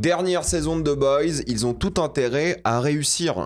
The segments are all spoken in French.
Dernière saison de The Boys, ils ont tout intérêt à réussir.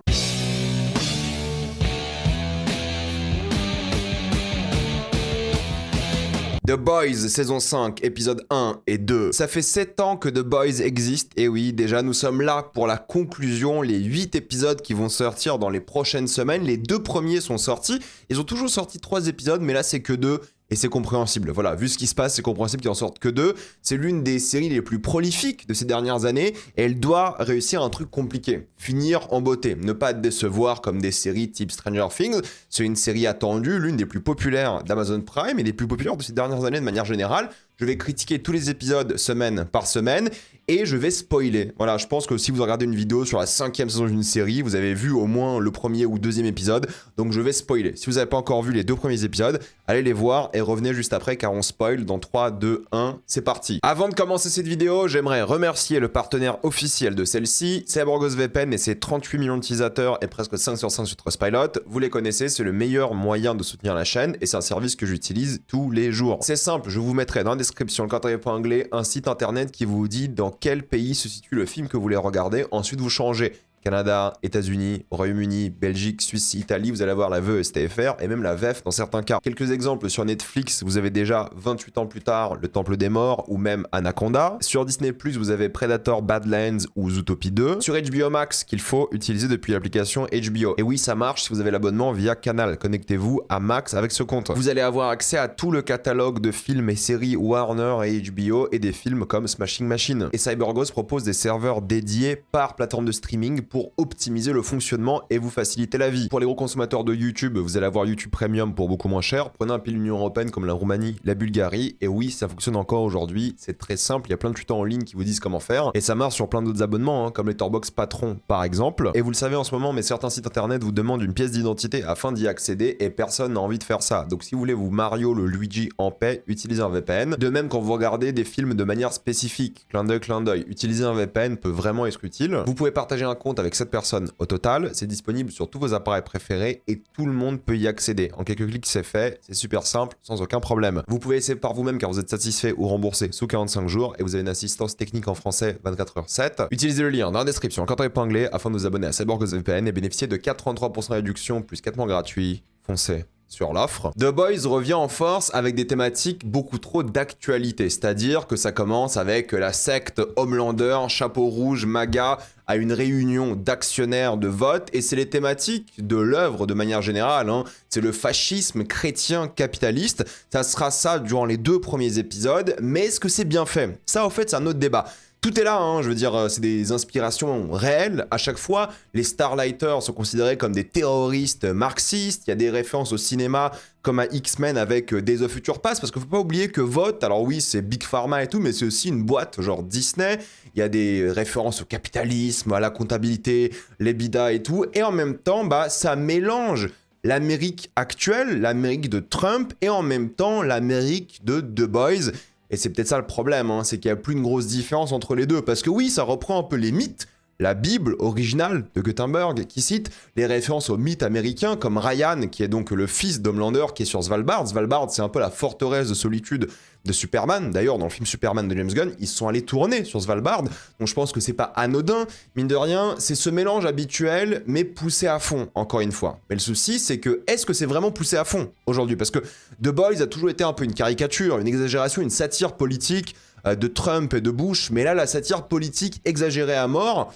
The Boys, saison 5, épisode 1 et 2. Ça fait 7 ans que The Boys existe, et oui, déjà nous sommes là pour la conclusion, les 8 épisodes qui vont sortir dans les prochaines semaines. Les 2 premiers sont sortis, ils ont toujours sorti 3 épisodes, mais là c'est que 2. Et c'est compréhensible. Voilà, vu ce qui se passe, c'est compréhensible qu'il en sorte que 2. C'est l'une des séries les plus prolifiques de ces dernières années et elle doit réussir un truc compliqué. Finir en beauté. Ne pas décevoir comme des séries type Stranger Things. C'est une série attendue, l'une des plus populaires d'Amazon Prime et des plus populaires de ces dernières années de manière générale. Je vais critiquer tous les épisodes semaine par semaine et je vais spoiler. Voilà, je pense que si vous regardez une vidéo sur la 5e saison d'une série, vous avez vu au moins le premier ou deuxième épisode, donc je vais spoiler. Si vous n'avez pas encore vu les 2 premiers épisodes, allez les voir et revenez juste après car on spoil dans 3, 2, 1, c'est parti. Avant de commencer cette vidéo, j'aimerais remercier le partenaire officiel de celle-ci, c'est BorgosVPN et ses 38 millions d'utilisateurs et presque 5 sur 5 sur Trustpilot. Vous les connaissez, c'est le meilleur moyen de soutenir la chaîne et c'est un service que j'utilise tous les jours. C'est simple, je vous mettrai dans la description, le code épinglé, un site internet qui vous dit dans quel pays se situe le film que vous voulez regarder. Ensuite, vous changez Canada, États-Unis, Royaume-Uni, Belgique, Suisse, Italie, vous allez avoir la VE STFR et même la VEF dans certains cas. Quelques exemples sur Netflix, vous avez déjà 28 ans plus tard Le Temple des Morts ou même Anaconda. Sur Disney+, vous avez Predator, Badlands ou Zootopie 2. Sur HBO Max, qu'il faut utiliser depuis l'application HBO. Et oui, ça marche si vous avez l'abonnement via Canal. Connectez-vous à Max avec ce compte. Vous allez avoir accès à tout le catalogue de films et séries Warner et HBO et des films comme Smashing Machine. Et CyberGhost propose des serveurs dédiés par plateforme de streaming pour optimiser le fonctionnement et vous faciliter la vie. Pour les gros consommateurs de YouTube, vous allez avoir YouTube Premium pour beaucoup moins cher. Prenez un pays de l'Union Européenne comme la Roumanie, la Bulgarie, et oui, ça fonctionne encore aujourd'hui. C'est très simple, il y a plein de tutos en ligne qui vous disent comment faire, et ça marche sur plein d'autres abonnements, comme Letterboxd Patron par exemple. Et vous le savez en ce moment, mais certains sites internet vous demandent une pièce d'identité afin d'y accéder, et personne n'a envie de faire ça. Donc si vous voulez vous Mario le Luigi en paix, utilisez un VPN. De même quand vous regardez des films de manière spécifique, clin d'œil, utiliser un VPN peut vraiment être utile. Vous pouvez partager un compte avec 7 personnes au total, c'est disponible sur tous vos appareils préférés et tout le monde peut y accéder. En quelques clics c'est fait, c'est super simple, sans aucun problème. Vous pouvez essayer par vous-même car vous êtes satisfait ou remboursé sous 45 jours et vous avez une assistance technique en français 24h7. Utilisez le lien dans la description, code épinglé, afin de vous abonner à CyberGhost VPN et bénéficier de 4,33% de réduction plus 4 mois gratuits. Foncez sur l'offre. The Boys revient en force avec des thématiques beaucoup trop d'actualité, c'est-à-dire que ça commence avec la secte Homelander, chapeau rouge, MAGA, à une réunion d'actionnaires de vote, et c'est les thématiques de l'œuvre de manière générale, c'est le fascisme chrétien capitaliste, ça sera ça durant les 2 premiers épisodes, mais est-ce que c'est bien fait? Ça, en fait, c'est un autre débat. Tout est là, je veux dire, c'est des inspirations réelles. À chaque fois, les Starlighters sont considérés comme des terroristes marxistes. Il y a des références au cinéma comme à X-Men avec Days of Future Past, parce qu'il ne faut pas oublier que Vote, alors oui, c'est Big Pharma et tout, mais c'est aussi une boîte genre Disney. Il y a des références au capitalisme, à la comptabilité, les bidas et tout. Et en même temps, ça mélange l'Amérique actuelle, l'Amérique de Trump, et en même temps l'Amérique de The Boys. Et c'est peut-être ça le problème, c'est qu'il n'y a plus une grosse différence entre les deux. Parce que oui, ça reprend un peu les mythes, la Bible originale de Gutenberg, qui cite les références aux mythes américains, comme Ryan, qui est donc le fils d'Homelander, qui est sur Svalbard. Svalbard, c'est un peu la forteresse de solitude de Superman. D'ailleurs, dans le film Superman de James Gunn, ils sont allés tourner sur Svalbard. Donc je pense que c'est pas anodin. Mine de rien, c'est ce mélange habituel, mais poussé à fond, encore une fois. Mais le souci, c'est que, est-ce que c'est vraiment poussé à fond aujourd'hui? Parce que The Boys a toujours été un peu une caricature, une exagération, une satire politique de Trump et de Bush. Mais là, la satire politique exagérée à mort,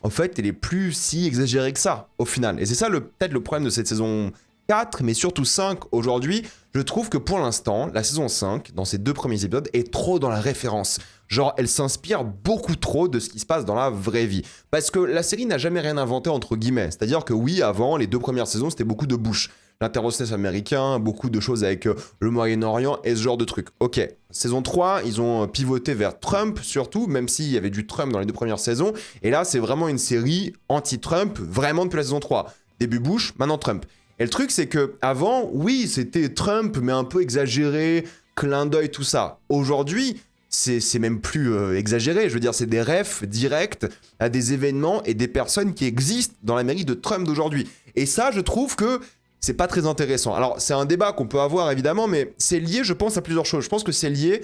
en fait, elle est plus si exagérée que ça, au final. Et c'est ça peut-être le problème de cette saison 4, mais surtout 5 aujourd'hui. Je trouve que pour l'instant, la saison 5, dans ces 2 premiers épisodes, est trop dans la référence. Genre, elle s'inspire beaucoup trop de ce qui se passe dans la vraie vie. Parce que la série n'a jamais rien inventé, entre guillemets. C'est-à-dire que oui, avant, les 2 premières saisons, c'était beaucoup de Bush. L'interrogateur américain, beaucoup de choses avec le Moyen-Orient et ce genre de trucs. Ok, saison 3, ils ont pivoté vers Trump surtout, même s'il y avait du Trump dans les 2 premières saisons. Et là, c'est vraiment une série anti-Trump, vraiment depuis la saison 3. Début Bush, maintenant Trump. Et le truc, c'est que avant, oui, c'était Trump, mais un peu exagéré, clin d'œil, tout ça. Aujourd'hui, c'est même plus exagéré. Je veux dire, c'est des refs directs à des événements et des personnes qui existent dans l'Amérique de Trump d'aujourd'hui. Et ça, je trouve que c'est pas très intéressant. Alors, c'est un débat qu'on peut avoir, évidemment, mais c'est lié, je pense, à plusieurs choses. Je pense que c'est lié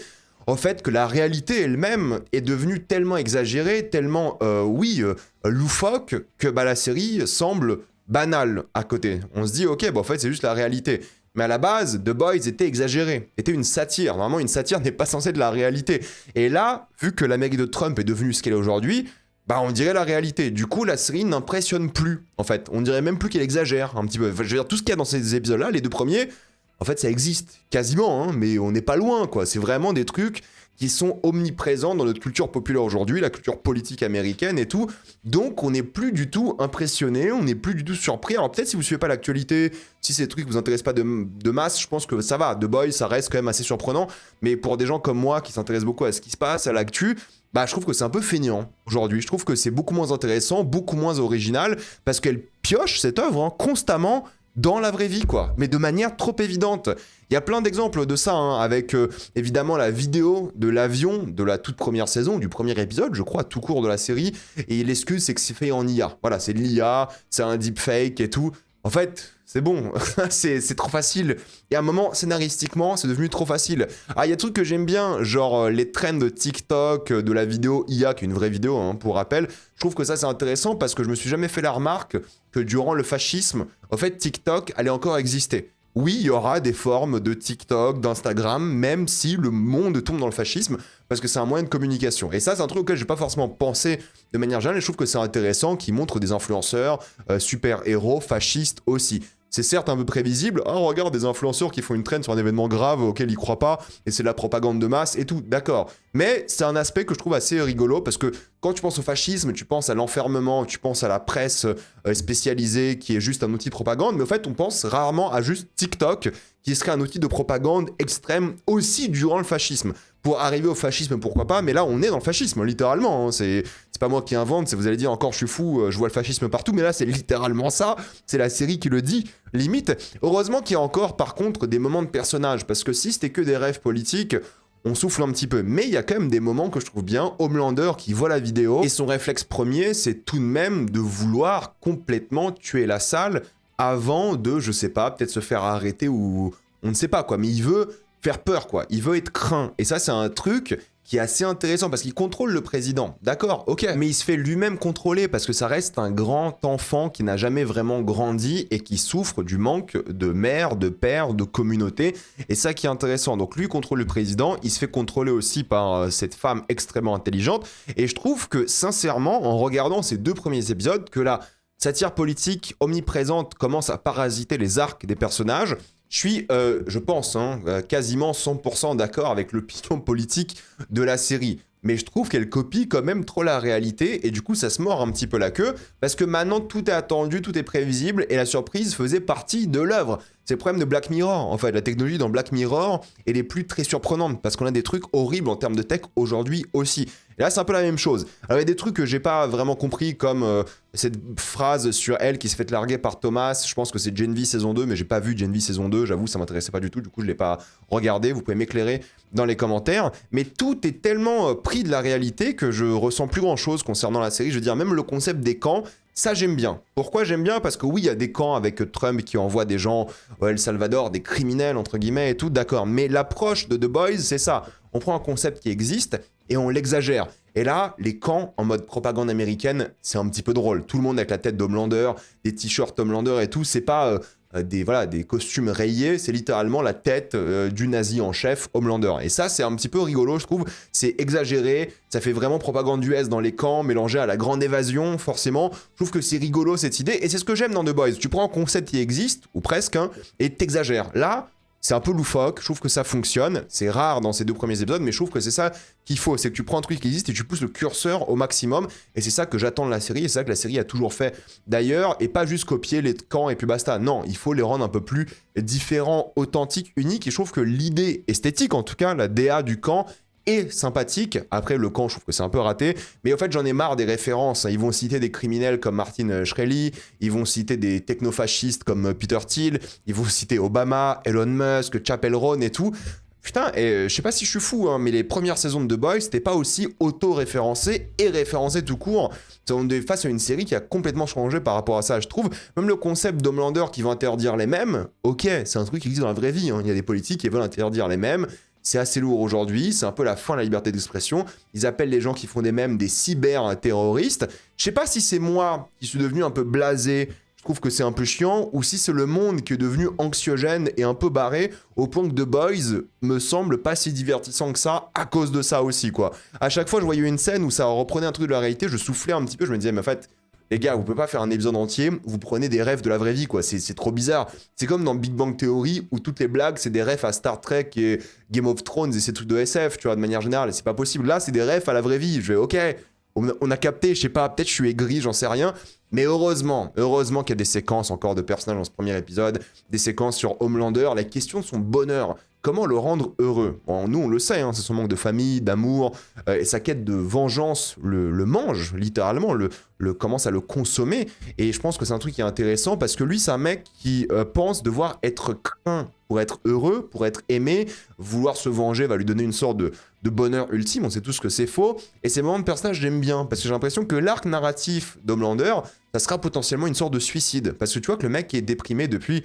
au fait que la réalité elle-même est devenue tellement exagérée, tellement, loufoque, que la série semble banale à côté. On se dit, ok, en fait c'est juste la réalité. Mais à la base, The Boys était exagéré, était une satire. Normalement, une satire n'est pas censée être la réalité. Et là, vu que l'Amérique de Trump est devenue ce qu'elle est aujourd'hui, on dirait la réalité. Du coup, la série n'impressionne plus, en fait. On dirait même plus qu'elle exagère un petit peu. Enfin, je veux dire, tout ce qu'il y a dans ces épisodes-là, les deux premiers, en fait, ça existe quasiment, hein, mais on n'est pas loin, quoi. C'est vraiment des trucs qui sont omniprésents dans notre culture populaire aujourd'hui, la culture politique américaine et tout. Donc, on n'est plus du tout impressionné, on n'est plus du tout surpris. Alors, peut-être si vous suivez pas l'actualité, si ces trucs vous intéressent pas de masse, je pense que ça va. The Boys, ça reste quand même assez surprenant. Mais pour des gens comme moi qui s'intéressent beaucoup à ce qui se passe, à l'actu, je trouve que c'est un peu feignant aujourd'hui. Je trouve que c'est beaucoup moins intéressant, beaucoup moins original, parce qu'elle pioche cette œuvre constamment dans la vraie vie, quoi. Mais de manière trop évidente. Il y a plein d'exemples de ça, avec évidemment la vidéo de l'avion de la toute première saison, du premier épisode, je crois, tout court de la série. Et l'excuse, c'est que c'est fait en IA. Voilà, c'est de l'IA, c'est un deepfake et tout. En fait, c'est bon, c'est trop facile. Et à un moment, scénaristiquement, c'est devenu trop facile. Ah, il y a des trucs que j'aime bien, genre les trends de TikTok, de la vidéo IA, qui est une vraie vidéo, pour rappel. Je trouve que ça, c'est intéressant parce que je me suis jamais fait la remarque que durant le fascisme, en fait, TikTok allait encore exister. Oui, il y aura des formes de TikTok, d'Instagram, même si le monde tombe dans le fascisme, parce que c'est un moyen de communication. Et ça, c'est un truc auquel je n'ai pas forcément pensé de manière générale, et je trouve que c'est intéressant qu'ils montrent des influenceurs, super-héros, fascistes aussi. C'est certes un peu prévisible, oh regarde des influenceurs qui font une trend sur un événement grave auquel ils croient pas, et c'est de la propagande de masse et tout, d'accord. Mais c'est un aspect que je trouve assez rigolo, parce que quand tu penses au fascisme, tu penses à l'enfermement, tu penses à la presse spécialisée qui est juste un outil de propagande, mais en fait on pense rarement à juste TikTok, qui serait un outil de propagande extrême aussi durant le fascisme. Pour arriver au fascisme, pourquoi pas, mais là on est dans le fascisme, littéralement, c'est pas moi qui invente, vous allez dire encore je suis fou, je vois le fascisme partout, mais là c'est littéralement ça, c'est la série qui le dit, limite. Heureusement qu'il y a encore par contre des moments de personnages, parce que si c'était que des rêves politiques, on souffle un petit peu, mais il y a quand même des moments que je trouve bien. Homelander qui voit la vidéo, et son réflexe premier, c'est tout de même de vouloir complètement tuer la salle avant de, je sais pas, peut-être se faire arrêter ou on ne sait pas quoi, mais il veut faire peur, quoi. Il veut être craint. Et ça, c'est un truc qui est assez intéressant parce qu'il contrôle le président. D'accord, ok. Mais il se fait lui-même contrôler parce que ça reste un grand enfant qui n'a jamais vraiment grandi et qui souffre du manque de mère, de père, de communauté. Et ça qui est intéressant. Donc lui contrôle le président. Il se fait contrôler aussi par cette femme extrêmement intelligente. Et je trouve que, sincèrement, en regardant ces deux premiers épisodes, que la satire politique omniprésente commence à parasiter les arcs des personnages. Je suis, je pense, quasiment 100% d'accord avec l'opinion politique de la série. Mais je trouve qu'elle copie quand même trop la réalité, et du coup ça se mord un petit peu la queue, parce que maintenant tout est attendu, tout est prévisible, et la surprise faisait partie de l'œuvre. C'est le problème de Black Mirror, en fait. La technologie dans Black Mirror, elle est plus très surprenante, parce qu'on a des trucs horribles en termes de tech aujourd'hui aussi. Et là, c'est un peu la même chose. Alors, il y a des trucs que j'ai pas vraiment compris, comme cette phrase sur elle qui se fait larguer par Thomas. Je pense que c'est Gen V saison 2, mais j'ai pas vu Gen V saison 2, j'avoue, ça m'intéressait pas du tout, du coup, je l'ai pas regardé. Vous pouvez m'éclairer dans les commentaires. Mais tout est tellement pris de la réalité que je ressens plus grand chose concernant la série. Je veux dire, même le concept des camps, ça j'aime bien. Pourquoi j'aime bien? Parce que oui, il y a des camps avec Trump qui envoie des gens au El Salvador, des criminels entre guillemets et tout, d'accord. Mais l'approche de The Boys, c'est ça. On prend un concept qui existe et on l'exagère. Et là, les camps en mode propagande américaine, c'est un petit peu drôle. Tout le monde avec la tête d'Homelander, des t-shirts Homelander et tout, c'est pas des costumes rayés, c'est littéralement la tête du nazi en chef Homelander. Et ça, c'est un petit peu rigolo, je trouve. C'est exagéré, ça fait vraiment propagande US dans les camps, mélangé à la grande évasion, forcément. Je trouve que c'est rigolo cette idée, et c'est ce que j'aime dans The Boys. Tu prends un concept qui existe, ou presque, et t'exagères. Là, c'est un peu loufoque, je trouve que ça fonctionne, c'est rare dans ces deux premiers épisodes, mais je trouve que c'est ça qu'il faut, c'est que tu prends un truc qui existe et tu pousses le curseur au maximum, et c'est ça que j'attends de la série, et c'est ça que la série a toujours fait d'ailleurs, et pas juste copier les camps et puis basta, non, il faut les rendre un peu plus différents, authentiques, uniques, et je trouve que l'idée esthétique, en tout cas, la DA du camp, est sympathique. Après, le camp, je trouve que c'est un peu raté. Mais en fait, j'en ai marre des références. Ils vont citer des criminels comme Martin Shkreli. Ils vont citer des technofascistes comme Peter Thiel. Ils vont citer Obama, Elon Musk, Chappelle Roan et tout. Putain, et je sais pas si je suis fou, mais les premières saisons de The Boys, c'était pas aussi auto-référencé et référencé tout court. On est face à une série qui a complètement changé par rapport à ça, je trouve. Même le concept d'Homelander qui veut interdire les mèmes, ok, c'est un truc qui existe dans la vraie vie. Il y a des politiques qui veulent interdire les mèmes. c'est assez lourd aujourd'hui, c'est un peu la fin de la liberté d'expression. Ils appellent les gens qui font des mèmes des cyber-terroristes. Je sais pas si c'est moi qui suis devenu un peu blasé, je trouve que c'est un peu chiant, ou si c'est le monde qui est devenu anxiogène et un peu barré, au point que The Boys me semble pas si divertissant que ça, à cause de ça aussi, quoi. À chaque fois, je voyais une scène où ça reprenait un truc de la réalité, je soufflais un petit peu, je me disais, mais en fait, les gars, vous pouvez pas faire un épisode entier, vous prenez des rêves de la vraie vie, quoi. C'est trop bizarre. C'est comme dans Big Bang Theory, où toutes les blagues, c'est des rêves à Star Trek et Game of Thrones et ces trucs de SF, tu vois, de manière générale. C'est pas possible. Là, c'est des rêves à la vraie vie. Je vais, ok, on a capté, je sais pas, peut-être je suis aigri, j'en sais rien. Mais heureusement qu'il y a des séquences encore de personnages dans ce premier épisode, des séquences sur Homelander, la question de son bonheur. Comment le rendre heureux? Bon, nous, on le sait, hein, c'est son manque de famille, d'amour, et sa quête de vengeance le mange, littéralement, commence à le consommer. Et je pense que c'est un truc qui est intéressant parce que lui, c'est un mec qui pense devoir être craint pour être heureux, pour être aimé. Vouloir se venger va lui donner une sorte de bonheur ultime. On sait tous que c'est faux. Et ces moments de personnage, j'aime bien parce que j'ai l'impression que l'arc narratif d'Homelander, ça sera potentiellement une sorte de suicide. Parce que tu vois que le mec est déprimé depuis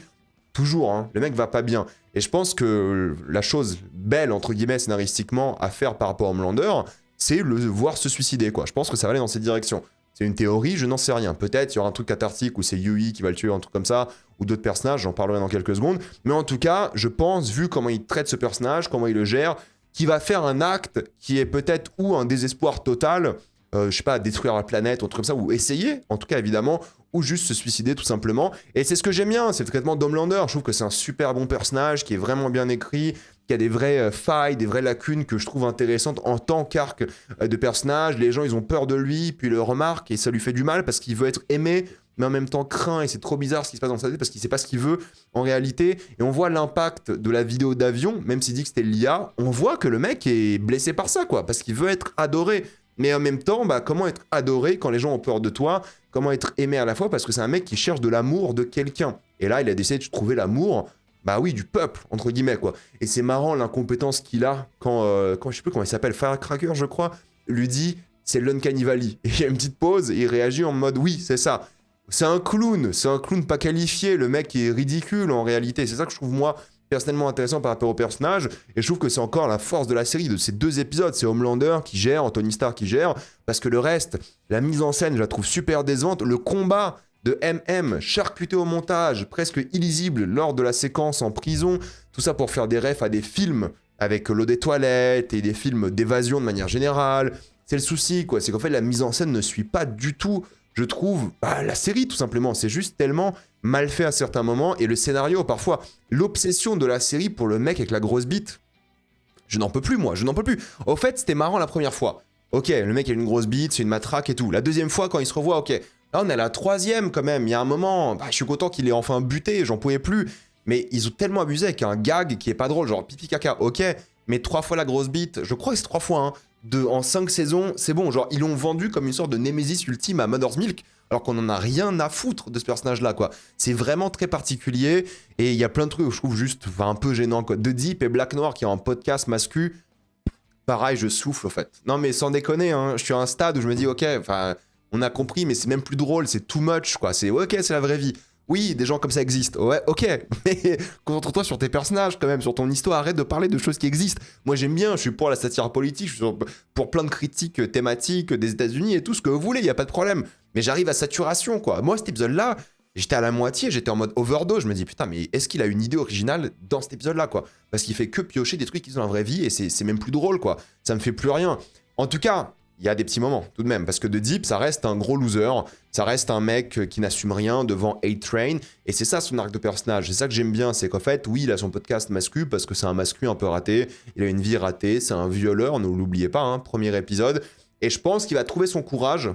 toujours, hein. Le mec va pas bien. Et je pense que la chose belle, entre guillemets, scénaristiquement, à faire par rapport à Homelander, c'est le voir se suicider, quoi. Je pense que ça va aller dans cette direction. C'est une théorie, je n'en sais rien. Peut-être il y aura un truc cathartique où c'est Yui qui va le tuer, un truc comme ça, ou d'autres personnages, j'en parlerai dans quelques secondes. Mais en tout cas, je pense, vu comment il traite ce personnage, comment il le gère, qu'il va faire un acte qui est peut-être ou un désespoir total, je sais pas, détruire la planète, ou un truc comme ça, ou essayer, en tout cas évidemment, ou juste se suicider tout simplement. Et c'est ce que j'aime bien, c'est le traitement d'Homelander. Je trouve que c'est un super bon personnage, qui est vraiment bien écrit, qui a des vraies failles, des vraies lacunes que je trouve intéressantes en tant qu'arc de personnage. Les gens, ils ont peur de lui, puis ils le remarquent, et ça lui fait du mal parce qu'il veut être aimé, mais en même temps craint, et c'est trop bizarre ce qui se passe dans sa tête parce qu'il sait pas ce qu'il veut en réalité. Et on voit l'impact de la vidéo d'avion, même s'il dit que c'était l'IA, on voit que le mec est blessé par ça, quoi, parce qu'il veut être adoré. Mais en même temps, bah, comment être adoré quand les gens ont peur de toi? Comment être aimé à la fois? Parce que c'est un mec qui cherche de l'amour de quelqu'un. Et là, il a décidé de trouver l'amour, bah oui, du peuple, entre guillemets, quoi. Et c'est marrant l'incompétence qu'il a quand je sais plus comment il s'appelle, Firecracker, je crois, lui dit c'est l'Uncanny Valley. Et il y a une petite pause et il réagit en mode oui, c'est ça. C'est un clown pas qualifié, le mec est ridicule en réalité. C'est ça que je trouve, moi, personnellement intéressant par rapport au personnage, et je trouve que c'est encore la force de la série, de ces deux épisodes. C'est Homelander qui gère, Tony Stark qui gère, parce que le reste, la mise en scène, je la trouve super décevante. Le combat de MM, charcuté au montage, presque illisible lors de la séquence en prison, tout ça pour faire des refs à des films avec l'eau des toilettes et des films d'évasion de manière générale. C'est le souci, quoi. C'est qu'en fait, la mise en scène ne suit pas du tout, je trouve, la série, tout simplement. C'est juste tellement mal fait à certains moments, et le scénario, parfois, l'obsession de la série pour le mec avec la grosse bite, je n'en peux plus, moi, je n'en peux plus. Au fait, c'était marrant la première fois. Ok, le mec a une grosse bite, c'est une matraque et tout. La deuxième fois, quand il se revoit, ok. Là, on est à la troisième, quand même. Il y a un moment, je suis content qu'il ait enfin buté, j'en pouvais plus. Mais ils ont tellement abusé avec un gag qui est pas drôle, genre pipi caca, ok. Mais 3 fois la grosse bite, je crois que c'est 3 fois, hein. En 5 saisons, c'est bon. Genre, ils l'ont vendu comme une sorte de némésis ultime à Mother's Milk, alors qu'on en a rien à foutre de ce personnage-là, quoi. C'est vraiment très particulier, et il y a plein de trucs que je trouve juste un peu gênants, quoi. De Deep et Black Noir qui ont un podcast mascu, pareil, je souffle, en fait. Non, mais sans déconner, hein, je suis à un stade où je me dis, ok, enfin, on a compris, mais c'est même plus drôle, c'est too much, quoi. C'est ok, c'est la vraie vie. Oui, des gens comme ça existent. Ouais, ok. Mais concentre-toi sur tes personnages, quand même, sur ton histoire. Arrête de parler de choses qui existent. Moi, j'aime bien, je suis pour la satire politique, je suis pour plein de critiques thématiques des États-Unis et tout ce que vous voulez, il y a pas de problème. Mais j'arrive à saturation, quoi. Moi, cet épisode-là, j'étais à la moitié, j'étais en mode overdose. Je me dis, putain, mais est-ce qu'il a une idée originale dans cet épisode-là, quoi? Parce qu'il fait que piocher des trucs qui sont dans la vraie vie, et c'est même plus drôle, quoi. Ça me fait plus rien. En tout cas, il y a des petits moments, tout de même, parce que The Deep, ça reste un gros loser, ça reste un mec qui n'assume rien devant A-Train, et c'est ça son arc de personnage. C'est ça que j'aime bien, c'est qu'en fait, oui, il a son podcast mascu, parce que c'est un mascu un peu raté, il a une vie ratée, c'est un violeur, ne l'oubliez pas, hein, premier épisode, et je pense qu'il va trouver son courage,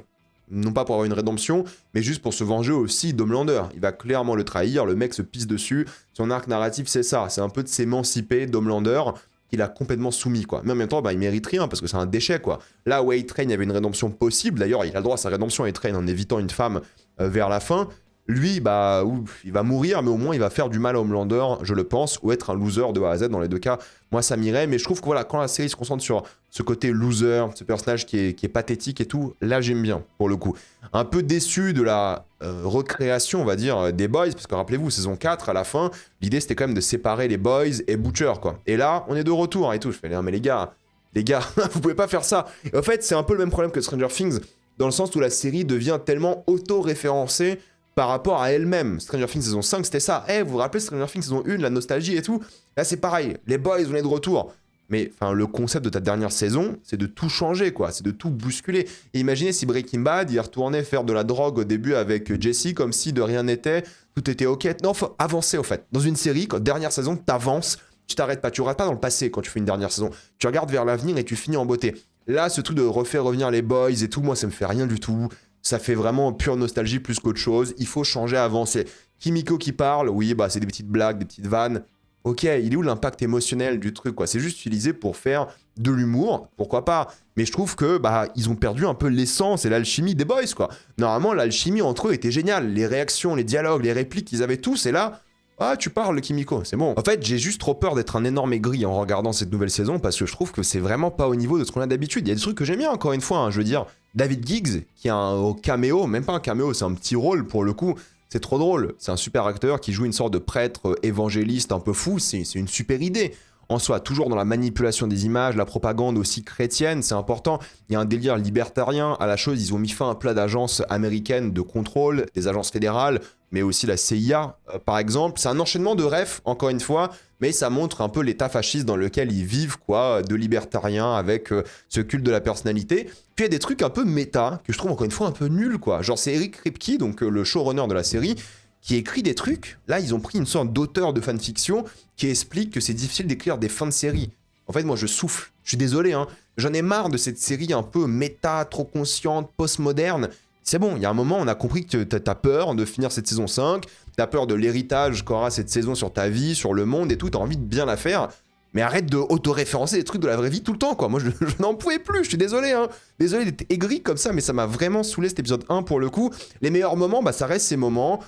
non pas pour avoir une rédemption, mais juste pour se venger aussi d'Homelander. Il va clairement le trahir, le mec se pisse dessus, son arc narratif c'est ça, c'est un peu de s'émanciper d'Homelander, qu'il a complètement soumis, quoi. Mais en même temps, il mérite rien, parce que c'est un déchet, quoi. Là où A-Train, il y avait une rédemption possible, d'ailleurs, il a le droit à sa rédemption, A-Train, en évitant une femme vers la fin. lui, bah, il va mourir, mais au moins il va faire du mal à Homelander, je le pense, ou être un loser de A à Z dans les deux cas. Moi, ça m'irait, mais je trouve que voilà, quand la série se concentre sur ce côté loser, ce personnage qui est pathétique et tout, là, j'aime bien, pour le coup. Un peu déçu de la recréation, on va dire, des Boys, parce que rappelez-vous, saison 4, à la fin, l'idée c'était quand même de séparer les Boys et Butcher, quoi. Et là, on est de retour et tout. Je fais, non, mais les gars, vous pouvez pas faire ça. Et en fait, c'est un peu le même problème que Stranger Things, dans le sens où la série devient tellement auto-référencée par rapport à elle-même. Stranger Things saison 5, c'était ça. Vous vous rappelez Stranger Things saison 1, la nostalgie et tout. Là, c'est pareil. Les Boys, on est de retour. Mais enfin, le concept de ta dernière saison, c'est de tout changer, quoi. C'est de tout bousculer. Et imaginez si Breaking Bad, il retournait faire de la drogue au début avec Jesse, comme si de rien n'était, tout était ok. Non, faut avancer, au fait. Dans une série, quand dernière saison, t'avances, tu t'arrêtes pas. Tu regardes pas dans le passé quand tu fais une dernière saison. Tu regardes vers l'avenir et tu finis en beauté. Là, ce truc de refaire revenir les Boys et tout, moi, ça me fait rien du tout. Ça fait vraiment pure nostalgie plus qu'autre chose. Il faut changer, avancer. Kimiko qui parle, oui, bah c'est des petites blagues, des petites vannes. Ok, il est où l'impact émotionnel du truc, quoi? C'est juste utilisé pour faire de l'humour, pourquoi pas. Mais je trouve que bah ils ont perdu un peu l'essence et l'alchimie des Boys, quoi. Normalement, l'alchimie entre eux était géniale. Les réactions, les dialogues, les répliques qu'ils avaient tous, et là, ah, tu parles, Kimiko, c'est bon. En fait, j'ai juste trop peur d'être un énorme aigri en regardant cette nouvelle saison parce que je trouve que c'est vraiment pas au niveau de ce qu'on a d'habitude. Il y a des trucs que j'aime bien, encore une fois. Je veux dire, David Giggs, qui a un caméo, même pas un caméo, c'est un petit rôle pour le coup. C'est trop drôle. C'est un super acteur qui joue une sorte de prêtre évangéliste un peu fou. C'est une super idée. En soi, toujours dans la manipulation des images, la propagande aussi chrétienne, c'est important. Il y a un délire libertarien à la chose. Ils ont mis fin à plein d'agences américaines de contrôle, des agences fédérales, mais aussi la CIA, par exemple. C'est un enchaînement de refs, encore une fois, mais ça montre un peu l'état fasciste dans lequel ils vivent, quoi, de libertariens avec ce culte de la personnalité. Puis il y a des trucs un peu méta, que je trouve encore une fois un peu nuls, quoi. Genre c'est Eric Kripke, donc le showrunner de la série, qui écrit des trucs. Là, ils ont pris une sorte d'auteur de fanfiction qui explique que c'est difficile d'écrire des fins de série. En fait, moi, je souffle. Je suis désolé, hein. J'en ai marre de cette série un peu méta, trop consciente, postmoderne. C'est bon, il y a un moment, on a compris que t'as peur de finir cette saison 5, t'as peur de l'héritage qu'aura cette saison sur ta vie, sur le monde et tout, t'as envie de bien la faire. Mais arrête de auto-référencer des trucs de la vraie vie tout le temps, quoi. Moi, je n'en pouvais plus, je suis désolé, hein. Désolé d'être aigri comme ça, mais ça m'a vraiment saoulé cet épisode 1 pour le coup. Les meilleurs moments, bah, ça reste ces moments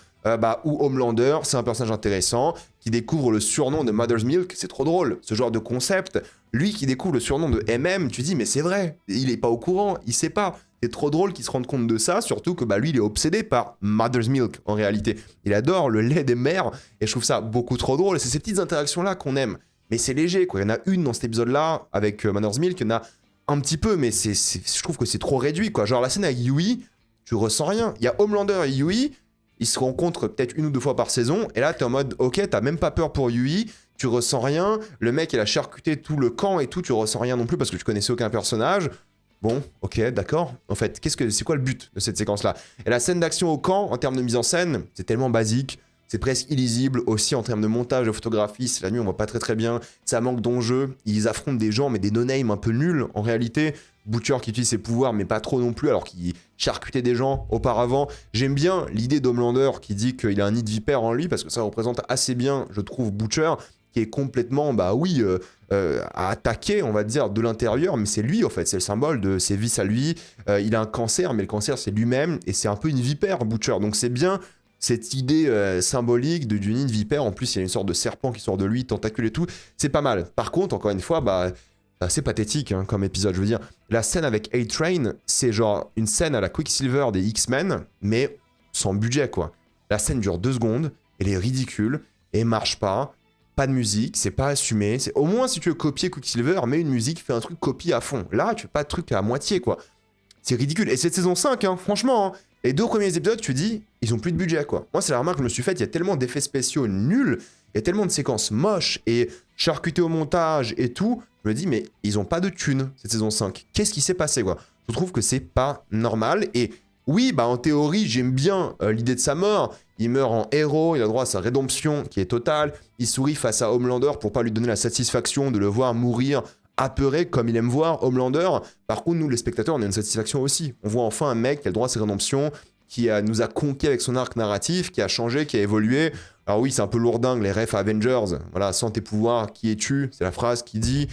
où Homelander, c'est un personnage intéressant, qui découvre le surnom de Mother's Milk, c'est trop drôle, ce genre de concept. Lui qui découvre le surnom de MM, tu dis, mais c'est vrai, il est pas au courant, il sait pas. C'est trop drôle qu'il se rende compte de ça, surtout que bah, lui, il est obsédé par Mother's Milk, en réalité. Il adore le lait des mères, et je trouve ça beaucoup trop drôle. Et c'est ces petites interactions-là qu'on aime. Mais c'est léger, quoi. Il y en a une dans cet épisode-là, avec Mother's Milk, il y en a un petit peu, mais je trouve que c'est trop réduit, quoi. Genre la scène avec Yui, tu ressens rien. Il y a Homelander et Yui, ils se rencontrent peut-être 1 ou 2 fois par saison, et là, t'es en mode, ok, t'as même pas peur pour Yui, tu ressens rien, le mec, il a charcuté tout le camp et tout, tu ressens rien non plus parce que tu connaissais aucun personnage. Bon, ok, d'accord. En fait, c'est quoi le but de cette séquence-là? Et la scène d'action au camp, en termes de mise en scène, c'est tellement basique, c'est presque illisible aussi en termes de montage, de photographie. C'est la nuit, on voit pas très très bien. Ça manque d'enjeu. Ils affrontent des gens, mais des no-name un peu nuls en réalité. Butcher qui utilise ses pouvoirs, mais pas trop non plus, alors qu'il charcutait des gens auparavant. J'aime bien l'idée d'Homelander qui dit qu'il a un nid de vipère en lui, parce que ça représente assez bien, je trouve, Butcher, qui est complètement, à attaquer, on va dire, de l'intérieur, mais c'est lui, en fait, c'est le symbole de ses vices à lui. Il a un cancer, mais le cancer, c'est lui-même, et c'est un peu une vipère, Butcher. Donc c'est bien cette idée symbolique du nid de vipère. En plus, il y a une sorte de serpent qui sort de lui, tentacule et tout. C'est pas mal. Par contre, encore une fois, c'est pathétique hein, comme épisode. Je veux dire, la scène avec A-Train, c'est genre une scène à la Quicksilver des X-Men, mais sans budget, quoi. La scène dure 2 secondes, elle est ridicule, et marche pas. Pas de musique, c'est pas assumé. Au moins, si tu veux copier Quicksilver, mets une musique, fais un truc copie à fond. Là, tu fais pas de truc à moitié, quoi. C'est ridicule. Et cette saison 5, hein, franchement, hein, les 2 premiers épisodes, tu dis, ils ont plus de budget, quoi. Moi, c'est la remarque que je me suis faite, il y a tellement d'effets spéciaux nuls, il y a tellement de séquences moches et charcutées au montage et tout. Je me dis, mais ils ont pas de thunes, cette saison 5. Qu'est-ce qui s'est passé, quoi? Je trouve que c'est pas normal. Et oui, en théorie, j'aime bien l'idée de sa mort. Il meurt en héros, il a droit à sa rédemption qui est totale. Il sourit face à Homelander pour pas lui donner la satisfaction de le voir mourir apeuré comme il aime voir Homelander. Par contre, nous, les spectateurs, on a une satisfaction aussi. On voit enfin un mec qui a le droit à sa rédemption, qui nous a conquis avec son arc narratif, qui a changé, qui a évolué. Alors oui, c'est un peu lourdingue, les refs à Avengers. Voilà, sans tes pouvoirs, qui es-tu? C'est la phrase qui dit...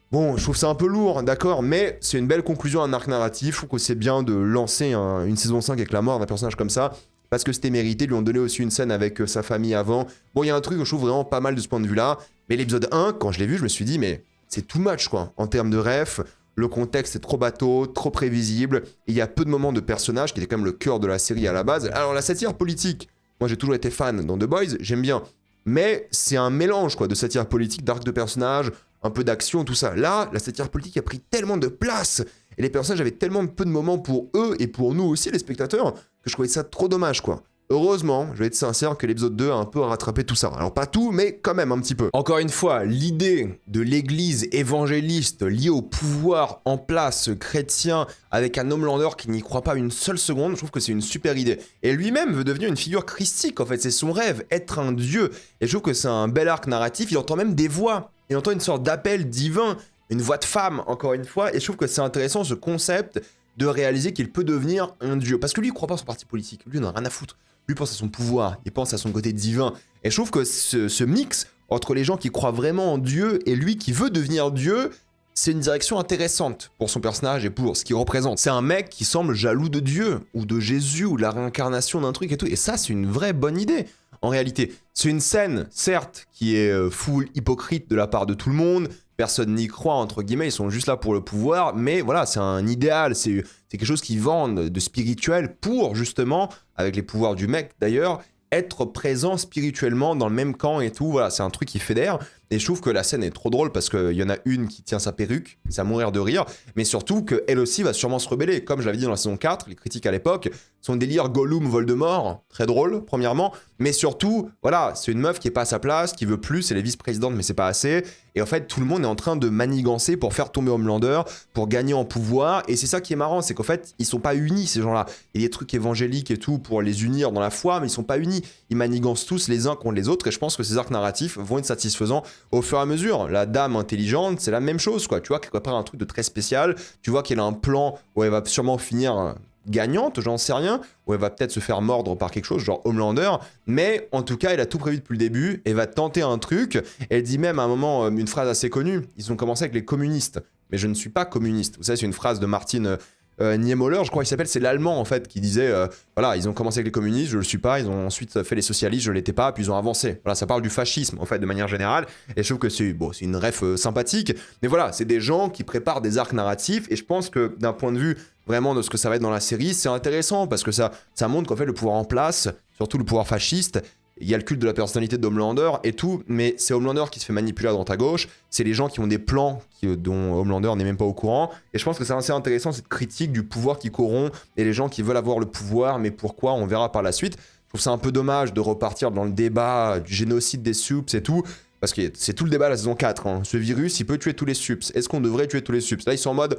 Bon, je trouve ça un peu lourd, d'accord, mais c'est une belle conclusion à un arc narratif. Je trouve que c'est bien de lancer une saison 5 avec la mort d'un personnage comme ça. parce que c'était mérité. Ils lui ont donné aussi une scène avec sa famille avant. Bon, il y a un truc que je trouve vraiment pas mal de ce point de vue-là. Mais l'épisode 1, quand je l'ai vu, je me suis dit, mais c'est too much, quoi. En termes de ref, le contexte est trop bateau, trop prévisible. Il y a peu de moments de personnages, qui étaient quand même le cœur de la série à la base. Alors, la satire politique, moi j'ai toujours été fan dans The Boys, j'aime bien. Mais c'est un mélange, quoi, de satire politique, d'arc de personnages, un peu d'action, tout ça. Là, la satire politique a pris tellement de place. Et les personnages avaient tellement peu de moments pour eux et pour nous aussi, les spectateurs, que je trouvais ça trop dommage, quoi. Heureusement, je vais être sincère, que l'épisode 2 a un peu rattrapé tout ça. Alors pas tout, mais quand même un petit peu. Encore une fois, l'idée de l'église évangéliste liée au pouvoir en place chrétien avec un Homelander qui n'y croit pas une seule seconde, je trouve que c'est une super idée. Et lui-même veut devenir une figure christique, en fait, c'est son rêve, être un dieu. Et je trouve que c'est un bel arc narratif, il entend même des voix. Il entend une sorte d'appel divin, une voix de femme, encore une fois, et je trouve que c'est intéressant ce concept de réaliser qu'il peut devenir un dieu. Parce que lui, il croit pas à son parti politique, lui, il en a rien à foutre. Lui pense à son pouvoir, il pense à son côté divin. Et je trouve que ce mix entre les gens qui croient vraiment en Dieu et lui qui veut devenir Dieu, c'est une direction intéressante pour son personnage et pour ce qu'il représente. C'est un mec qui semble jaloux de Dieu, ou de Jésus, ou de la réincarnation d'un truc et tout. Et ça, c'est une vraie bonne idée, en réalité. C'est une scène, certes, qui est full hypocrite de la part de tout le monde. Personne n'y croit, entre guillemets, ils sont juste là pour le pouvoir. Mais voilà, c'est un idéal, c'est quelque chose qu'ils vendent de spirituel pour, justement, avec les pouvoirs du mec d'ailleurs, être présent spirituellement dans le même camp et tout. Voilà, c'est un truc qui fédère. Et je trouve que la scène est trop drôle parce qu'il y en a une qui tient sa perruque, c'est à mourir de rire, mais surtout qu'elle aussi va sûrement se rebeller. Comme je l'avais dit dans la saison 4, les critiques à l'époque, son délire Gollum-Voldemort, très drôle, premièrement, mais surtout, voilà, c'est une meuf qui est pas à sa place, qui veut plus, elle est vice-présidente, mais c'est pas assez. Et en fait, tout le monde est en train de manigancer pour faire tomber Homelander, pour gagner en pouvoir. Et c'est ça qui est marrant, c'est qu'en fait, ils sont pas unis, ces gens-là. Il y a des trucs évangéliques et tout pour les unir dans la foi, mais ils sont pas unis. Ils manigancent tous les uns contre les autres, et je pense que ces arcs narratifs vont être satisfaisants au fur et à mesure. La dame intelligente, c'est la même chose, quoi. Tu vois qu'elle prépare un truc de très spécial, tu vois qu'elle a un plan où elle va sûrement finir gagnante, j'en sais rien, où elle va peut-être se faire mordre par quelque chose, genre Homelander, mais en tout cas, elle a tout prévu depuis le début, elle va tenter un truc, elle dit même à un moment une phrase assez connue, ils ont commencé avec les communistes, mais je ne suis pas communiste. Vous savez, c'est une phrase de Martin Niemöller, je crois qu'il s'appelle, c'est l'allemand en fait, qui disait, voilà, ils ont commencé avec les communistes, je le suis pas, ils ont ensuite fait les socialistes, je l'étais pas, puis ils ont avancé. Voilà, ça parle du fascisme en fait, de manière générale, et je trouve que c'est bon, c'est une ref sympathique, mais voilà, c'est des gens qui préparent des arcs narratifs, et je pense que d'un point de vue vraiment de ce que ça va être dans la série, c'est intéressant, parce que ça montre qu'en fait le pouvoir en place, surtout le pouvoir fasciste, il y a le culte de la personnalité d'Homelander et tout, mais c'est Homelander qui se fait manipuler à droite à gauche, c'est les gens qui ont des plans dont Homelander n'est même pas au courant, et je pense que c'est assez intéressant cette critique du pouvoir qui corrompt, et les gens qui veulent avoir le pouvoir, mais pourquoi, on verra par la suite. Je trouve ça un peu dommage de repartir dans le débat du génocide des subs et tout, parce que c'est tout le débat de la saison 4, hein. Ce virus, il peut tuer tous les subs, est-ce qu'on devrait tuer tous les subs? Là, ils sont en mode,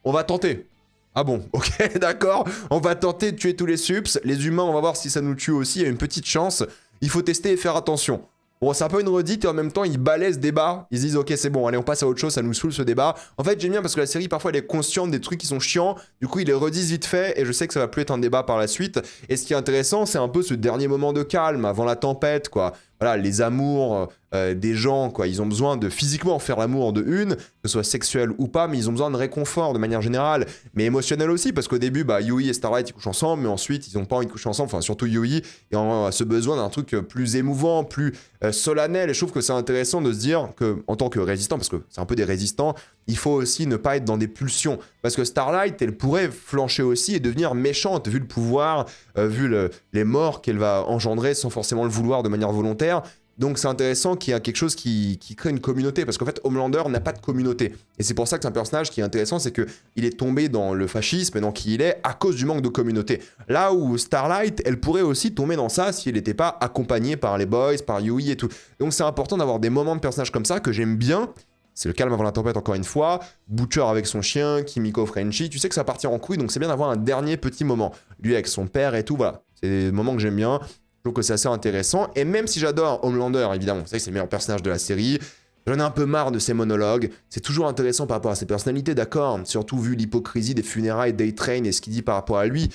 on va tenter. Ah bon, ok, d'accord, on va tenter de tuer tous les subs, les humains, on va voir si ça nous tue aussi, il y a une petite chance, il faut tester et faire attention. Bon, c'est un peu une redite et en même temps, ils balaient ce débat, ils se disent, ok, c'est bon, allez, on passe à autre chose, ça nous saoule ce débat. En fait, j'aime bien parce que la série, parfois, elle est consciente des trucs qui sont chiants, du coup, ils les redisent vite fait et je sais que ça va plus être un débat par la suite. Et ce qui est intéressant, c'est un peu ce dernier moment de calme avant la tempête, quoi. Voilà, les amours des gens, quoi. Ils ont besoin de physiquement faire l'amour de une, que ce soit sexuel ou pas, mais ils ont besoin de réconfort de manière générale, mais émotionnel aussi, parce qu'au début, bah, Yui et Starlight, ils couchent ensemble, mais ensuite, ils ont pas envie de coucher ensemble, enfin, surtout Yui, et a ce besoin d'un truc plus émouvant, plus solennel, et je trouve que c'est intéressant de se dire que, en tant que résistant, parce que c'est un peu des résistants, il faut aussi ne pas être dans des pulsions, parce que Starlight, elle pourrait flancher aussi et devenir méchante, vu le pouvoir, vu les morts qu'elle va engendrer sans forcément le vouloir de manière volontaire. Donc c'est intéressant qu'il y a quelque chose qui crée une communauté, parce qu'en fait Homelander n'a pas de communauté, et c'est pour ça que c'est un personnage qui est intéressant, c'est qu'il est tombé dans le fascisme et dans qui il est à cause du manque de communauté. Là où Starlight, elle pourrait aussi tomber dans ça si elle n'était pas accompagnée par les boys, par Yui et tout. Donc c'est important d'avoir des moments de personnages comme ça que j'aime bien. C'est le calme avant la tempête encore une fois, Butcher avec son chien, Kimiko Frenchie, tu sais que ça va partir en couille, donc c'est bien d'avoir un dernier petit moment. Lui avec son père et tout, voilà, c'est des moments que j'aime bien. Je trouve que c'est assez intéressant, et même si j'adore Homelander, évidemment, c'est vrai que c'est le meilleur personnage de la série, j'en ai un peu marre de ses monologues, c'est toujours intéressant par rapport à ses personnalités, d'accord, surtout vu l'hypocrisie des funérailles d'A-Train et ce qu'il dit par rapport à lui,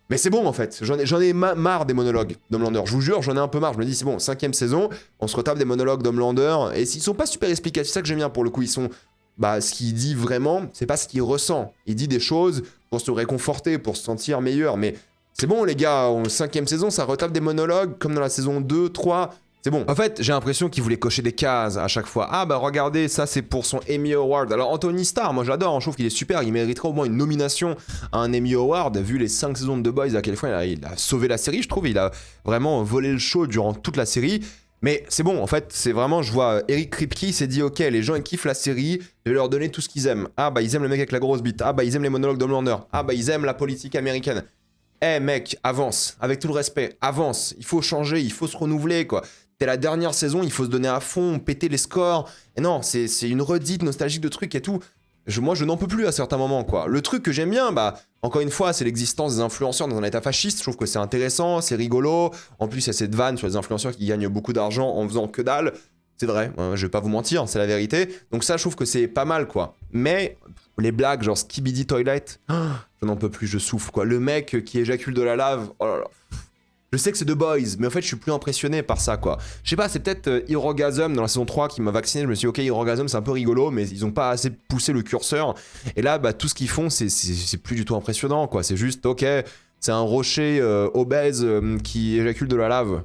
mais c'est bon en fait, j'en ai marre des monologues d'Homelander, je vous jure, j'en ai un peu marre, je me dis c'est bon, 5ème saison, on se retape des monologues d'Homelander, et s'ils sont pas super explicatifs, c'est ça que j'aime bien pour le coup, ils sont... Bah, ce qu'il dit vraiment, c'est pas ce qu'il ressent, il dit des choses pour se réconforter, pour se sentir meilleur, mais C'est bon les gars, en 5ème saison, ça retape des monologues comme dans la saison 2, 3... C'est bon. En fait, j'ai l'impression qu'il voulait cocher des cases à chaque fois. Ah bah regardez, ça c'est pour son Emmy Award. Alors Anthony Starr, moi j'adore, hein, je trouve qu'il est super, il mériterait au moins une nomination à un Emmy Award. Vu les 5 saisons de The Boys, à quel point il a sauvé la série, je trouve. Il a vraiment volé le show durant toute la série. Mais c'est bon, en fait, c'est vraiment, je vois Eric Kripke s'est dit, ok, les gens ils kiffent la série, je vais leur donner tout ce qu'ils aiment. Ah bah ils aiment le mec avec la grosse bite. Ah bah ils aiment les monologues d'Homelander. Ah bah ils aiment la politique américaine. Eh mec, avance, avec tout le respect, avance. Il faut changer, il faut se renouveler quoi. T'es la dernière saison, il faut se donner à fond, péter les scores. Et non, c'est une redite nostalgique de trucs et tout. Moi, je n'en peux plus à certains moments, quoi. Le truc que j'aime bien, bah, encore une fois, c'est l'existence des influenceurs dans un état fasciste. Je trouve que c'est intéressant, c'est rigolo. En plus, il y a cette vanne sur les influenceurs qui gagnent beaucoup d'argent en faisant que dalle. C'est vrai, je vais pas vous mentir, c'est la vérité. Donc ça, je trouve que c'est pas mal, quoi. Mais les blagues, genre Skibidi Toilet, je n'en peux plus, je souffle, quoi. Le mec qui éjacule de la lave, oh là là. Je sais que c'est The Boys, mais en fait, je suis plus impressionné par ça, quoi. Je sais pas, c'est peut-être Hirogasm dans la saison 3 qui m'a vacciné. Je me suis dit, ok, Hirogasm, c'est un peu rigolo, mais ils ont pas assez poussé le curseur. Et là, bah, tout ce qu'ils font, c'est plus du tout impressionnant, quoi. C'est juste, ok, c'est un rocher obèse qui éjacule de la lave.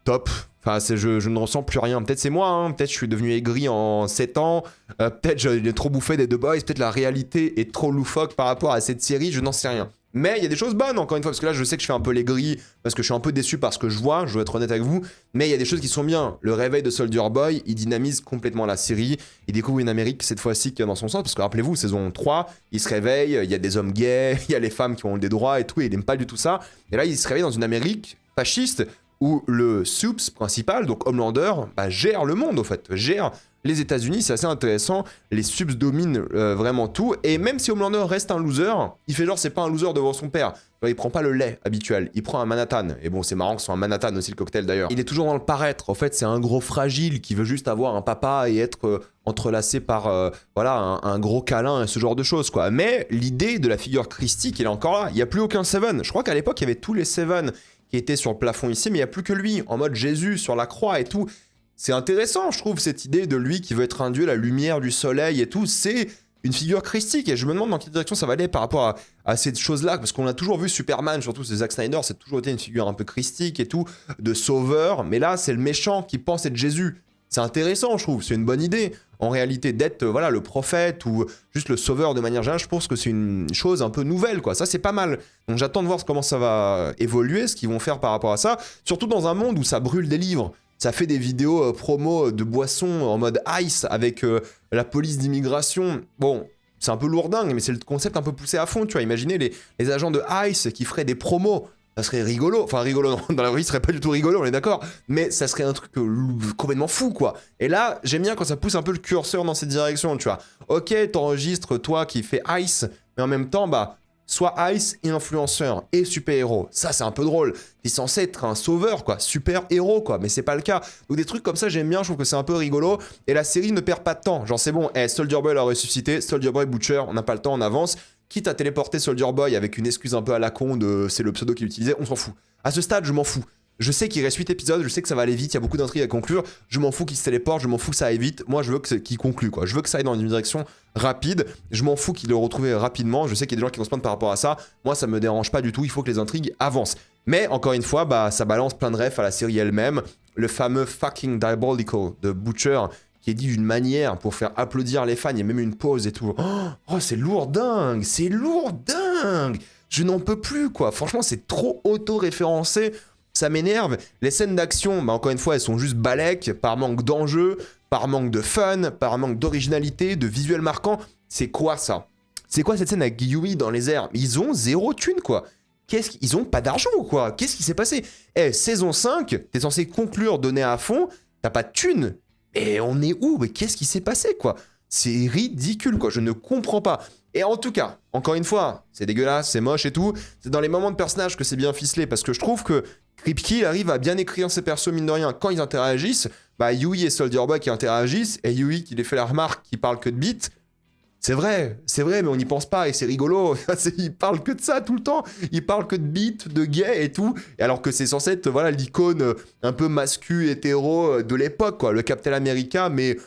Top. Enfin, je ne ressens plus rien. Peut-être c'est moi, hein. Peut-être je suis devenu aigri en 7 ans. Peut-être j'ai trop bouffé des The Boys. Peut-être la réalité est trop loufoque par rapport à cette série. Je n'en sais rien. Mais il y a des choses bonnes, encore une fois, parce que là, je sais que je fais un peu l'aigri, parce que je suis un peu déçu par ce que je vois, je dois être honnête avec vous, mais il y a des choses qui sont bien. Le réveil de Soldier Boy, il dynamise complètement la série, il découvre une Amérique, cette fois-ci, qui est dans son sens, parce que rappelez-vous, saison 3, il se réveille, il y a des hommes gays, il y a les femmes qui ont des droits et tout, et il n'aime pas du tout ça. Et là, il se réveille dans une Amérique fasciste, où le Soups principal, donc Homelander, bah, gère le monde, au fait, gère les États-Unis, c'est assez intéressant. Les subs dominent vraiment tout. Et même si Homelander reste un loser, il fait genre c'est pas un loser devant son père. Il prend pas le lait habituel, il prend un Manhattan. Et bon, c'est marrant que ce soit un Manhattan aussi le cocktail d'ailleurs. Il est toujours dans le paraître. En fait, c'est un gros fragile qui veut juste avoir un papa et être entrelacé par voilà un gros câlin et ce genre de choses quoi. Mais l'idée de la figure christique, elle est encore là. Il y a plus aucun Seven. Je crois qu'à l'époque il y avait tous les Seven qui étaient sur le plafond ici, mais il y a plus que lui en mode Jésus sur la croix et tout. C'est intéressant, je trouve, cette idée de lui qui veut être un dieu, la lumière du soleil et tout. C'est une figure christique. Et je me demande dans quelle direction ça va aller par rapport à cette chose-là. Parce qu'on a toujours vu Superman, surtout c'est Zack Snyder, c'est toujours été une figure un peu christique et tout, de sauveur. Mais là, c'est le méchant qui pense être Jésus. C'est intéressant, je trouve. C'est une bonne idée. En réalité, d'être voilà, le prophète ou juste le sauveur de manière générale, je pense que c'est une chose un peu nouvelle, quoi. Ça, c'est pas mal. Donc j'attends de voir comment ça va évoluer, ce qu'ils vont faire par rapport à ça. Surtout dans un monde où ça brûle des livres. Ça fait des vidéos promo de boissons en mode ice avec la police d'immigration. Bon, c'est un peu lourdingue, mais c'est le concept un peu poussé à fond, tu vois. Imaginez les agents de ice qui feraient des promos. Ça serait rigolo. Enfin, rigolo, non, dans la vraie vie, ce serait pas du tout rigolo, on est d'accord. Mais ça serait un truc complètement fou, quoi. Et là, j'aime bien quand ça pousse un peu le curseur dans cette direction, tu vois. Ok, t'enregistres, toi qui fais ice, mais en même temps, bah... soit Ice et influenceur et super-héros. Ça, c'est un peu drôle. T'es censé être un sauveur, quoi. Super-héros, quoi. Mais c'est pas le cas. Donc des trucs comme ça, j'aime bien. Je trouve que c'est un peu rigolo. Et la série ne perd pas de temps. Genre, c'est bon. Soldier Boy l'a ressuscité. Soldier Boy, Butcher, on n'a pas le temps, on avance. Quitte à téléporter Soldier Boy avec une excuse un peu à la con de c'est le pseudo qu'il utilisait, on s'en fout. À ce stade, je m'en fous. Je sais qu'il reste 8 épisodes, je sais que ça va aller vite, il y a beaucoup d'intrigues à conclure. Je m'en fous qu'il se téléporte, je m'en fous que ça aille vite. Moi, je veux qu'il conclue, quoi. Je veux que ça aille dans une direction rapide. Je m'en fous qu'il le retrouve rapidement. Je sais qu'il y a des gens qui vont se plaindre par rapport à ça. Moi, ça me dérange pas du tout. Il faut que les intrigues avancent. Mais encore une fois, bah, ça balance plein de refs à la série elle-même. Le fameux fucking diabolical de Butcher qui est dit d'une manière pour faire applaudir les fans. Il y a même une pause et tout. Oh, c'est lourdingue, c'est lourdingue. Je n'en peux plus, quoi. Franchement, c'est trop auto-référencé. Ça m'énerve. Les scènes d'action, bah encore une fois, elles sont juste balèques, par manque d'enjeu, par manque de fun, par manque d'originalité, de visuel marquant. C'est quoi ça? C'est quoi cette scène avec Yui dans les airs? Ils ont zéro thune, quoi. Ils ont pas d'argent ou quoi? Qu'est-ce qui s'est passé? Saison 5, t'es censé conclure, donner à fond, t'as pas de thune. Et on est où? Mais qu'est-ce qui s'est passé, quoi? C'est ridicule, quoi. Je ne comprends pas. Et en tout cas, encore une fois, c'est dégueulasse, c'est moche et tout. C'est dans les moments de personnages que c'est bien ficelé, parce que je trouve que Kripke arrive à bien écrire ses persos, mine de rien. Quand ils interagissent, bah Yui et Soldier Boy qui interagissent, et Yui qui les fait la remarque, qui parle que de beats. C'est vrai, mais on n'y pense pas, et c'est rigolo. Il parle que de ça tout le temps. Il parle que de beats, de gay et tout. Et alors que c'est censé être voilà, l'icône un peu mascu, hétéro de l'époque, quoi. Le Captain America, mais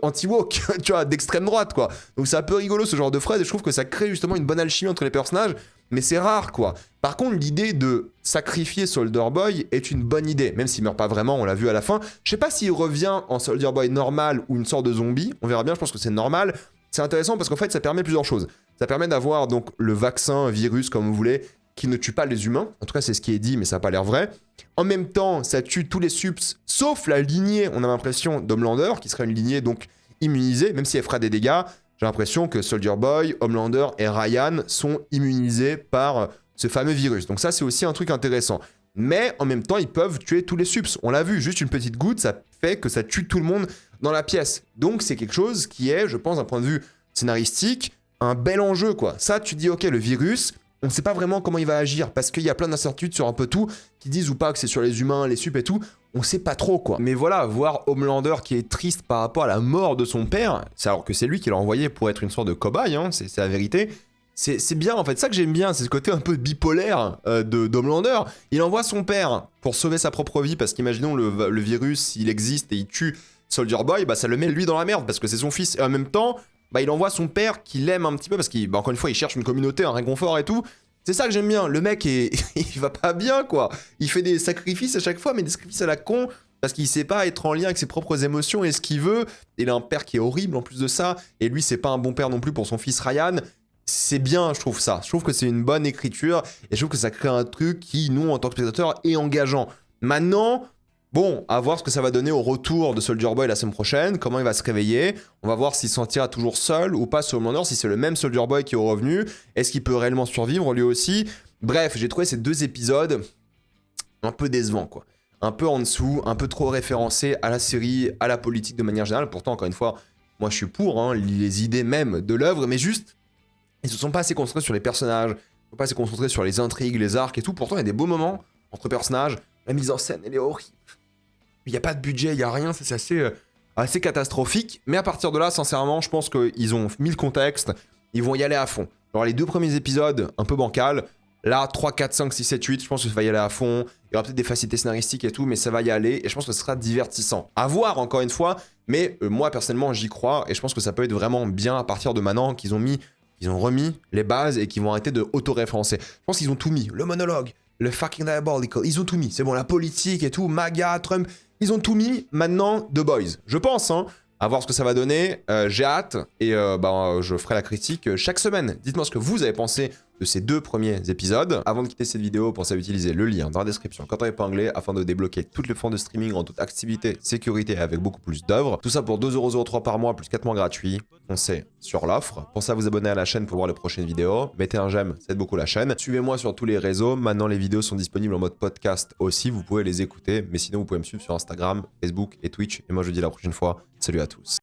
anti-woke, tu vois, d'extrême droite, quoi. Donc c'est un peu rigolo ce genre de phrase, et je trouve que ça crée justement une bonne alchimie entre les personnages. mais c'est rare, quoi. Par contre, l'idée de sacrifier Soldier Boy est une bonne idée, même s'il meurt pas vraiment, on l'a vu à la fin. Je sais pas s'il revient en Soldier Boy normal ou une sorte de zombie, on verra bien, je pense que c'est normal. C'est intéressant parce qu'en fait, ça permet plusieurs choses. Ça permet d'avoir donc le vaccin, virus, comme vous voulez, qui ne tue pas les humains. En tout cas, c'est ce qui est dit, mais ça n'a pas l'air vrai. En même temps, ça tue tous les subs, sauf la lignée, on a l'impression, d'Homelander, qui serait une lignée donc immunisée, même si elle fera des dégâts. J'ai l'impression que Soldier Boy, Homelander et Ryan sont immunisés par ce fameux virus. Donc ça, c'est aussi un truc intéressant. Mais en même temps, ils peuvent tuer tous les subs. On l'a vu, juste une petite goutte, ça fait que ça tue tout le monde dans la pièce. Donc c'est quelque chose qui est, je pense, d'un point de vue scénaristique, un bel enjeu, quoi. Ça, tu dis, ok, le virus, on ne sait pas vraiment comment il va agir, parce qu'il y a plein d'incertitudes sur un peu tout, qui disent ou pas que c'est sur les humains, les subs et tout, on sait pas trop, quoi. Mais voilà, voir Homelander qui est triste par rapport à la mort de son père, alors que c'est lui qui l'a envoyé pour être une sorte de cobaye, hein, c'est la vérité, c'est bien, en fait, ça que j'aime bien, c'est ce côté un peu bipolaire d'Homelander. Il envoie son père pour sauver sa propre vie, parce qu'imaginons le virus, s'il existe et il tue Soldier Boy, bah ça le met lui dans la merde, parce que c'est son fils, et en même temps, bah il envoie son père qui l'aime un petit peu, parce qu'encore une fois, il cherche une communauté, un réconfort et tout. C'est ça que j'aime bien, le mec, il va pas bien, quoi. Il fait des sacrifices à chaque fois, mais des sacrifices à la con, parce qu'il sait pas être en lien avec ses propres émotions et ce qu'il veut. Il a un père qui est horrible en plus de ça, et lui, c'est pas un bon père non plus pour son fils Ryan. C'est bien, je trouve ça. Je trouve que c'est une bonne écriture, et je trouve que ça crée un truc qui, nous, en tant que spectateurs, est engageant. Maintenant, bon, à voir ce que ça va donner au retour de Soldier Boy la semaine prochaine, comment il va se réveiller. On va voir s'il se sentira toujours seul ou pas sur Homelander, si c'est le même Soldier Boy qui est revenu. Est-ce qu'il peut réellement survivre lui aussi? Bref, j'ai trouvé ces 2 épisodes un peu décevants, quoi. Un peu en dessous, un peu trop référencés à la série, à la politique de manière générale. Pourtant, encore une fois, moi je suis pour hein, les idées même de l'œuvre, mais juste, ils se sont pas assez concentrés sur les personnages, ils ne sont pas assez concentrés sur les intrigues, les arcs et tout. Pourtant, il y a des beaux moments entre personnages. La mise en scène, elle est horrible. Il n'y a pas de budget, il n'y a rien, c'est assez catastrophique. Mais à partir de là, sincèrement, je pense qu'ils ont mis le contexte, ils vont y aller à fond. Alors les 2 premiers épisodes, un peu bancal. Là, 3, 4, 5, 6, 7, 8, je pense que ça va y aller à fond. Il y aura peut-être des facilités scénaristiques et tout, mais ça va y aller. Et je pense que ce sera divertissant. À voir, encore une fois. Mais moi, personnellement, j'y crois. Et je pense que ça peut être vraiment bien à partir de maintenant qu'ils ont remis les bases et qu'ils vont arrêter de auto-référencer. Je pense qu'ils ont tout mis. Le monologue, le fucking diabolical, ils ont tout mis. C'est bon, la politique et tout, MAGA, Trump... Ils ont tout mis, maintenant, The Boys. Je pense, hein. À voir ce que ça va donner. J'ai hâte et je ferai la critique chaque semaine. Dites-moi ce que vous avez pensé de ces 2 premiers épisodes. Avant de quitter cette vidéo, pensez à utiliser le lien dans la description quand on épinglé afin de débloquer toutes les formes de streaming en toute activité, sécurité et avec beaucoup plus d'œuvres. Tout ça pour 2,03€ par mois plus 4 mois gratuits. Foncez sur l'offre. Pensez à vous abonner à la chaîne pour voir les prochaines vidéos. Mettez un j'aime, ça aide beaucoup la chaîne. Suivez-moi sur tous les réseaux. Maintenant, les vidéos sont disponibles en mode podcast aussi. Vous pouvez les écouter. Mais sinon, vous pouvez me suivre sur Instagram, Facebook et Twitch. Et moi, je vous dis à la prochaine fois. Salut à tous.